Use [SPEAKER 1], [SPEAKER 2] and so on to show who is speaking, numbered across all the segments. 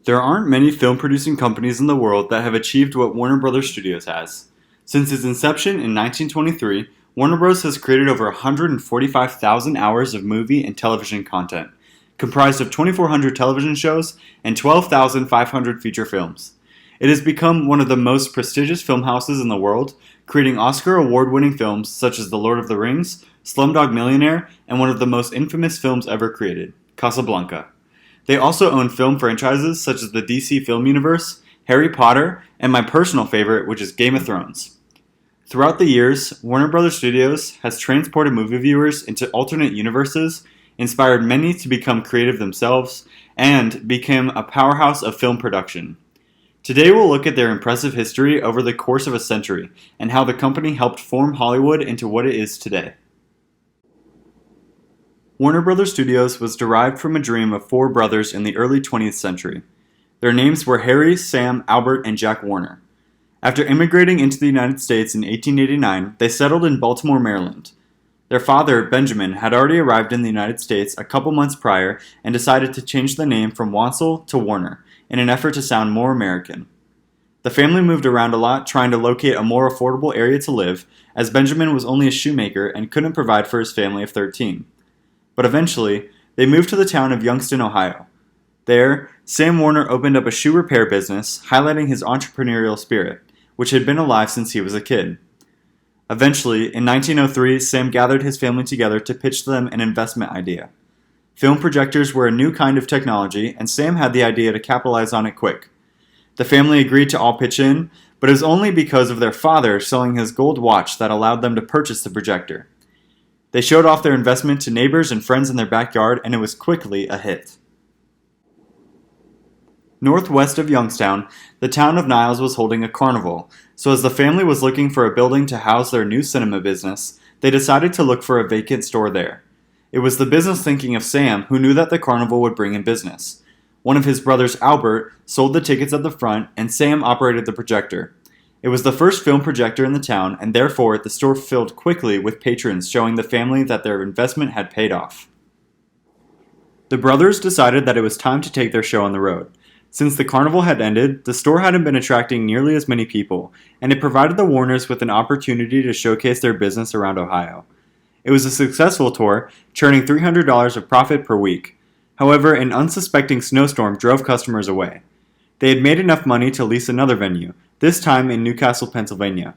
[SPEAKER 1] There aren't many film producing companies in the world that have achieved what Warner Bros. Studios has. Since its inception in 1923, Warner Bros. Has created over 145,000 hours of movie and television content, comprised of 2,400 television shows and 12,500 feature films. It has become one of the most prestigious film houses in the world, creating Oscar award-winning films such as The Lord of the Rings, Slumdog Millionaire, and one of the most infamous films ever created, Casablanca. They also own film franchises such as the DC Film Universe, Harry Potter, and my personal favorite, which is Game of Thrones. Throughout the years, Warner Bros. Studios has transported movie viewers into alternate universes, inspired many to become creative themselves, and became a powerhouse of film production. Today we'll look at their impressive history over the course of a century, and how the company helped form Hollywood into what it is today. Warner Bros. Studios was derived from a dream of four brothers in the early 20th century. Their names were Harry, Sam, Albert, and Jack Warner. After immigrating into the United States in 1889, they settled in Baltimore, Maryland. Their father, Benjamin, had already arrived in the United States a couple months prior and decided to change the name from Wansel to Warner in an effort to sound more American. The family moved around a lot trying to locate a more affordable area to live, as Benjamin was only a shoemaker and couldn't provide for his family of 13. But eventually, they moved to the town of Youngstown, Ohio. There, Sam Warner opened up a shoe repair business, highlighting his entrepreneurial spirit, which had been alive since he was a kid. Eventually, in 1903, Sam gathered his family together to pitch them an investment idea. Film projectors were a new kind of technology, and Sam had the idea to capitalize on it quick. The family agreed to all pitch in, but it was only because of their father selling his gold watch that allowed them to purchase the projector. They showed off their investment to neighbors and friends in their backyard, and it was quickly a hit. Northwest of Youngstown, the town of Niles was holding a carnival, so as the family was looking for a building to house their new cinema business, they decided to look for a vacant store there. It was the business thinking of Sam who knew that the carnival would bring in business. One of his brothers, Albert, sold the tickets at the front, and Sam operated the projector. It was the first film projector in the town, and therefore the store filled quickly with patrons, showing the family that their investment had paid off. The brothers decided that it was time to take their show on the road. Since the carnival had ended, the store hadn't been attracting nearly as many people, and it provided the Warners with an opportunity to showcase their business around Ohio. It was a successful tour, churning $300 of profit per week. However, an unsuspecting snowstorm drove customers away. They had made enough money to lease another venue, this time in Newcastle, Pennsylvania.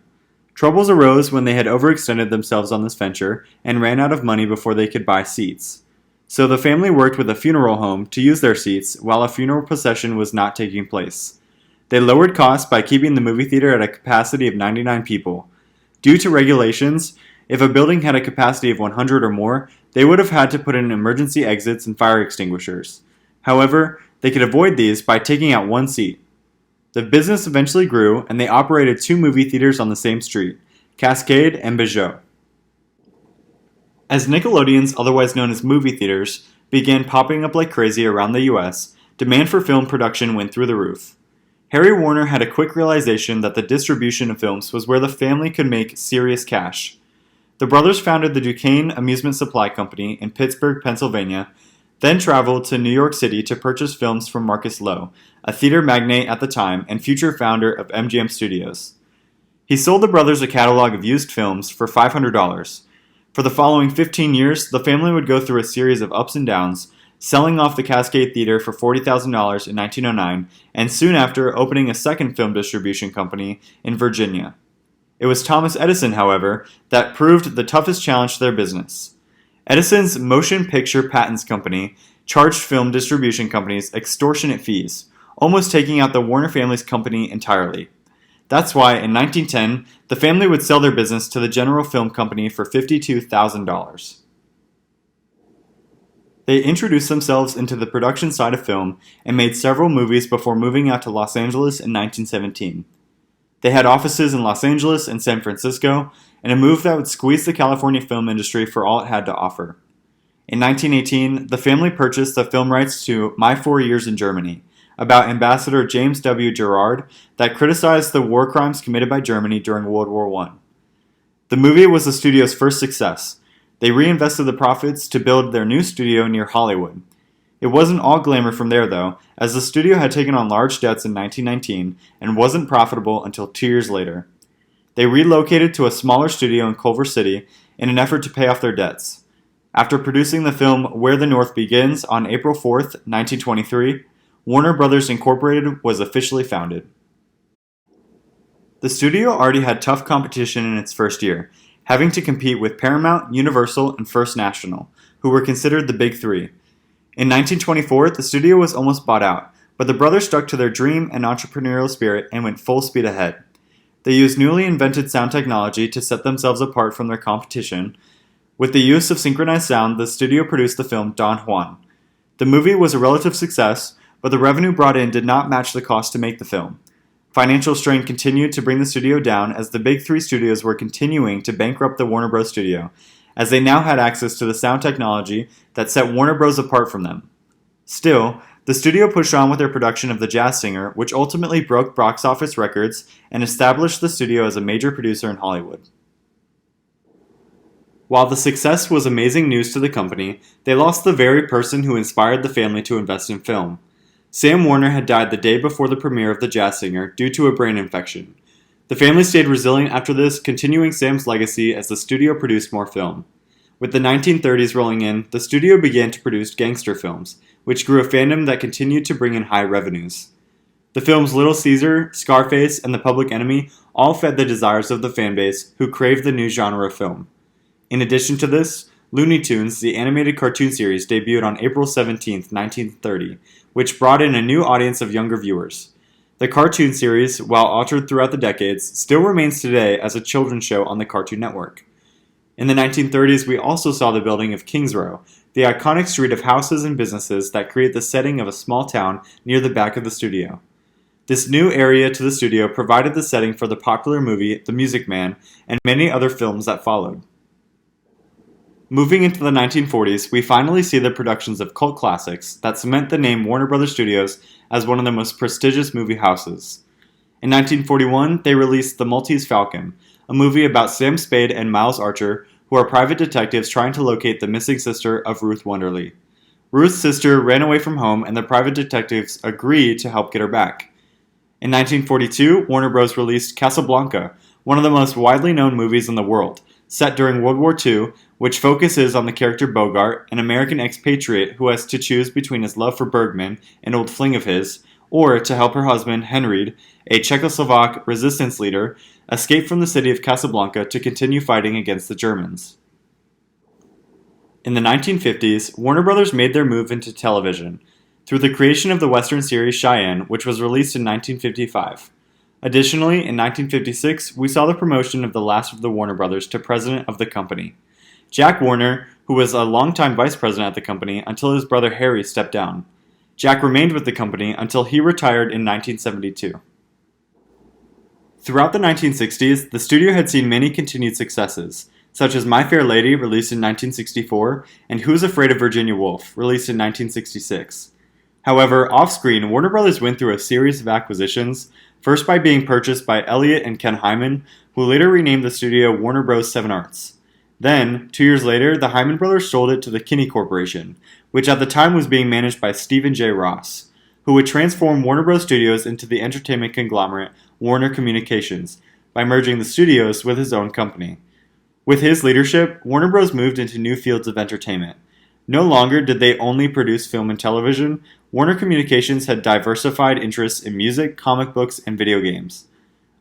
[SPEAKER 1] Troubles arose when they had overextended themselves on this venture and ran out of money before they could buy seats. So the family worked with a funeral home to use their seats while a funeral procession was not taking place. They lowered costs by keeping the movie theater at a capacity of 99 people. Due to regulations, if a building had a capacity of 100 or more, they would have had to put in emergency exits and fire extinguishers. However, they could avoid these by taking out one seat. The business eventually grew, and they operated two movie theaters on the same street, Cascade and Bijou. As Nickelodeons, otherwise known as movie theaters, began popping up like crazy around the US, demand for film production went through the roof. Harry Warner had a quick realization that the distribution of films was where the family could make serious cash. The brothers founded the Duquesne Amusement Supply Company in Pittsburgh, Pennsylvania, then traveled to New York City to purchase films from Marcus Lowe, a theater magnate at the time and future founder of MGM Studios. He sold the brothers a catalog of used films for $500. For the following 15 years, the family would go through a series of ups and downs, selling off the Cascade Theater for $40,000 in 1909, and soon after opening a second film distribution company in Virginia. It was Thomas Edison, however, that proved the toughest challenge to their business. Edison's Motion Picture Patents Company charged film distribution companies extortionate fees, almost taking out the Warner family's company entirely. That's why, in 1910, the family would sell their business to the General Film Company for $52,000. They introduced themselves into the production side of film and made several movies before moving out to Los Angeles in 1917. They had offices in Los Angeles and San Francisco, and a move that would squeeze the California film industry for all it had to offer. In 1918, the family purchased the film rights to My 4 Years in Germany, about Ambassador James W. Gerard, that criticized the war crimes committed by Germany during World War I. The movie was the studio's first success. They reinvested the profits to build their new studio near Hollywood. It wasn't all glamour from there though, as the studio had taken on large debts in 1919 and wasn't profitable until 2 years later. They relocated to a smaller studio in Culver City in an effort to pay off their debts. After producing the film Where the North Begins on April 4th, 1923, Warner Brothers Incorporated was officially founded. The studio already had tough competition in its first year, having to compete with Paramount, Universal, and First National, who were considered the Big Three. In 1924, the studio was almost bought out, but the brothers stuck to their dream and entrepreneurial spirit and went full speed ahead. They used newly invented sound technology to set themselves apart from their competition. With the use of synchronized sound, the studio produced the film Don Juan. The movie was a relative success, but the revenue brought in did not match the cost to make the film. Financial strain continued to bring the studio down as the Big Three studios were continuing to bankrupt the Warner Bros. Studio, as they now had access to the sound technology that set Warner Bros. Apart from them. Still, the studio pushed on with their production of The Jazz Singer, which ultimately broke box office records and established the studio as a major producer in Hollywood. While the success was amazing news to the company, they lost the very person who inspired the family to invest in film. Sam Warner had died the day before the premiere of The Jazz Singer due to a brain infection. The family stayed resilient after this, continuing Sam's legacy as the studio produced more film. With the 1930s rolling in, the studio began to produce gangster films, which grew a fandom that continued to bring in high revenues. The films Little Caesar, Scarface, and The Public Enemy all fed the desires of the fanbase, who craved the new genre of film. In addition to this, Looney Tunes, the animated cartoon series, debuted on April 17, 1930, which brought in a new audience of younger viewers. The cartoon series, while altered throughout the decades, still remains today as a children's show on the Cartoon Network. In the 1930s, we also saw the building of Kings Row, the iconic street of houses and businesses that create the setting of a small town near the back of the studio. This new area to the studio provided the setting for the popular movie The Music Man and many other films that followed. Moving into the 1940s, we finally see the productions of cult classics that cement the name Warner Brothers Studios as one of the most prestigious movie houses. In 1941, they released The Maltese Falcon, a movie about Sam Spade and Miles Archer, who are private detectives trying to locate the missing sister of Ruth Wonderly. Ruth's sister ran away from home, and the private detectives agree to help get her back. In 1942, Warner Bros. Released Casablanca, one of the most widely known movies in the world, set during World War II, which focuses on the character Bogart, an American expatriate who has to choose between his love for Bergman, an old fling of his, or to help her husband, Henried, a Czechoslovak resistance leader, escape from the city of Casablanca to continue fighting against the Germans. In the 1950s, Warner Bros. Made their move into television through the creation of the Western series Cheyenne, which was released in 1955. Additionally, in 1956, we saw the promotion of the last of the Warner Brothers to president of the company. Jack Warner, who was a longtime vice president at the company until his brother Harry stepped down. Jack remained with the company until he retired in 1972. Throughout the 1960s, the studio had seen many continued successes, such as My Fair Lady, released in 1964, and Who's Afraid of Virginia Woolf, released in 1966. However, off-screen, Warner Brothers went through a series of acquisitions, first by being purchased by Elliott and Ken Hyman, who later renamed the studio Warner Bros. Seven Arts. Then, 2 years later, the Hyman brothers sold it to the Kinney Corporation, which at the time was being managed by Stephen J. Ross, who would transform Warner Bros. Studios into the entertainment conglomerate Warner Communications by merging the studios with his own company. With his leadership, Warner Bros. Moved into new fields of entertainment. No longer did they only produce film and television, Warner Communications had diversified interests in music, comic books, and video games.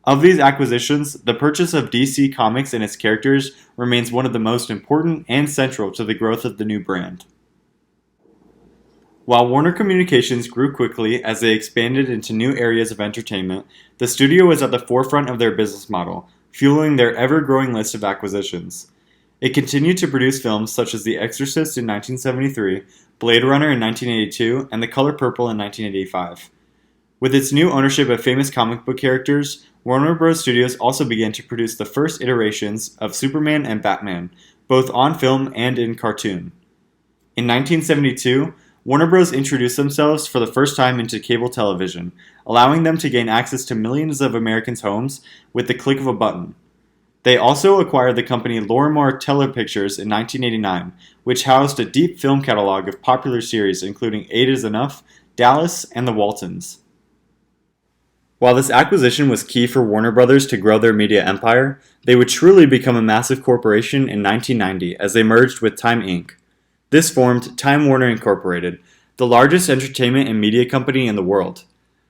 [SPEAKER 1] Of these acquisitions, the purchase of DC Comics and its characters remains one of the most important and central to the growth of the new brand. While Warner Communications grew quickly as they expanded into new areas of entertainment, the studio was at the forefront of their business model, fueling their ever-growing list of acquisitions. It continued to produce films such as The Exorcist in 1973, Blade Runner in 1982, and The Color Purple in 1985. With its new ownership of famous comic book characters, Warner Bros. Studios also began to produce the first iterations of Superman and Batman, both on film and in cartoon. In 1972, Warner Bros. Introduced themselves for the first time into cable television, allowing them to gain access to millions of Americans' homes with the click of a button. They also acquired the company Lorimar Telepictures in 1989, which housed a deep film catalog of popular series including Eight is Enough, Dallas, and The Waltons. While this acquisition was key for Warner Brothers to grow their media empire, they would truly become a massive corporation in 1990 as they merged with Time Inc. This formed Time Warner Incorporated, the largest entertainment and media company in the world.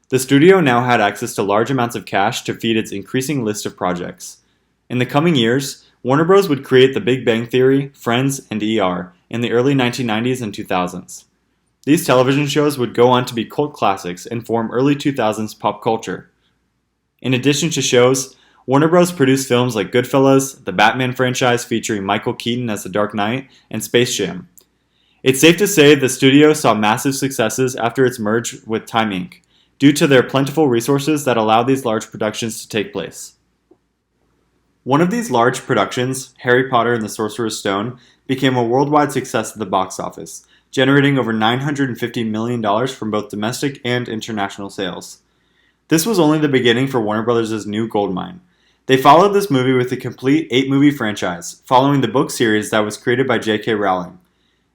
[SPEAKER 1] The studio now had access to large amounts of cash to feed its increasing list of projects. In the coming years, Warner Bros. Would create The Big Bang Theory, Friends, and ER in the early 1990s and 2000s. These television shows would go on to be cult classics and form early 2000s pop culture. In addition to shows, Warner Bros. Produced films like Goodfellas, the Batman franchise featuring Michael Keaton as the Dark Knight, and Space Jam. It's safe to say the studio saw massive successes after its merge with Time Inc., due to their plentiful resources that allowed these large productions to take place. One of these large productions, Harry Potter and the Sorcerer's Stone, became a worldwide success at the box office, generating over $950 million from both domestic and international sales. This was only the beginning for Warner Bros.' new goldmine. They followed this movie with a complete 8-movie franchise, following the book series that was created by J.K. Rowling.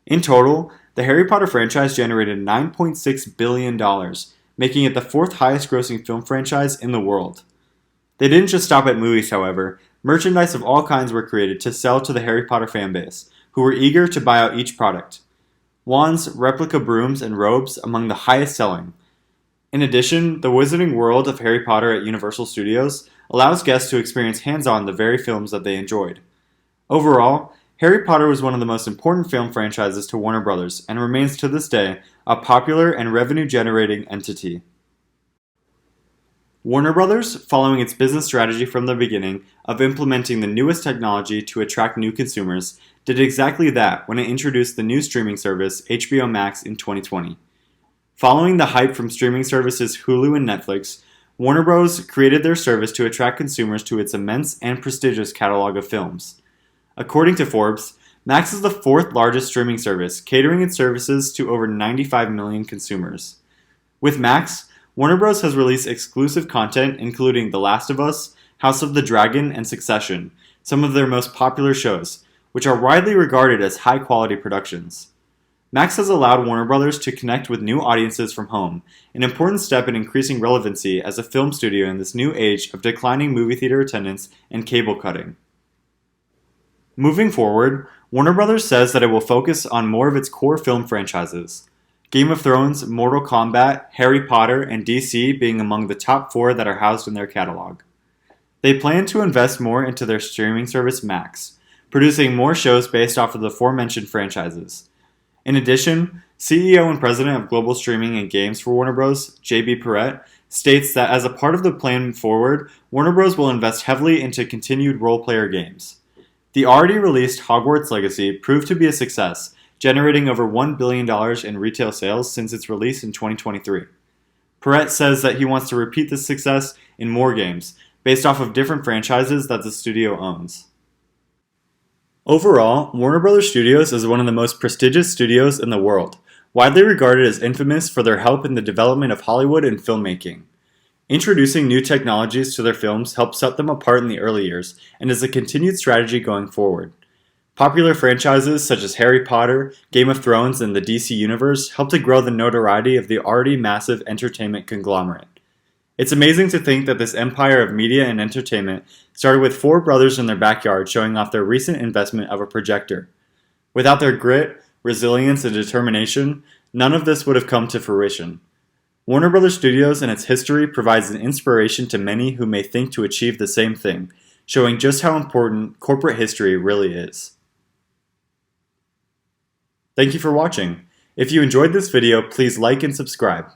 [SPEAKER 1] In total, the Harry Potter franchise generated $9.6 billion, making it the fourth highest grossing film franchise in the world. They didn't just stop at movies, however. Merchandise of all kinds were created to sell to the Harry Potter fanbase, who were eager to buy out each product. Wands, replica brooms, and robes among the highest selling. In addition, the Wizarding World of Harry Potter at Universal Studios allows guests to experience hands-on the very films that they enjoyed. Overall, Harry Potter was one of the most important film franchises to Warner Bros. And remains to this day a popular and revenue-generating entity. Warner Bros., following its business strategy from the beginning of implementing the newest technology to attract new consumers, did exactly that when it introduced the new streaming service HBO Max in 2020. Following the hype from streaming services Hulu and Netflix, Warner Bros. Created their service to attract consumers to its immense and prestigious catalog of films. According to Forbes, Max is the fourth largest streaming service, catering its services to over 95 million consumers. With Max, Warner Bros. Has released exclusive content including The Last of Us, House of the Dragon, and Succession, some of their most popular shows, which are widely regarded as high-quality productions. Max has allowed Warner Bros. To connect with new audiences from home, an important step in increasing relevancy as a film studio in this new age of declining movie theater attendance and cable cutting. Moving forward, Warner Bros. Says that it will focus on more of its core film franchises. Game of Thrones, Mortal Kombat, Harry Potter, and DC being among the top 4 that are housed in their catalog. They plan to invest more into their streaming service Max, producing more shows based off of the aforementioned franchises. In addition, CEO and President of Global Streaming and Games for Warner Bros., J.B. Perrette, states that as a part of the plan forward, Warner Bros. Will invest heavily into continued role-player games. The already released Hogwarts Legacy proved to be a success, generating over $1 billion in retail sales since its release in 2023. Perrette says that he wants to repeat this success in more games, based off of different franchises that the studio owns. Overall, Warner Bros. Studios is one of the most prestigious studios in the world, widely regarded as infamous for their help in the development of Hollywood and filmmaking. Introducing new technologies to their films helped set them apart in the early years and is a continued strategy going forward. Popular franchises such as Harry Potter, Game of Thrones, and the DC Universe helped to grow the notoriety of the already massive entertainment conglomerate. It's amazing to think that this empire of media and entertainment started with 4 brothers in their backyard showing off their recent investment of a projector. Without their grit, resilience, and determination, none of this would have come to fruition. Warner Bros. Studios and its history provides an inspiration to many who may think to achieve the same thing, showing just how important corporate history really is. Thank you for watching. If you enjoyed this video, please like and subscribe.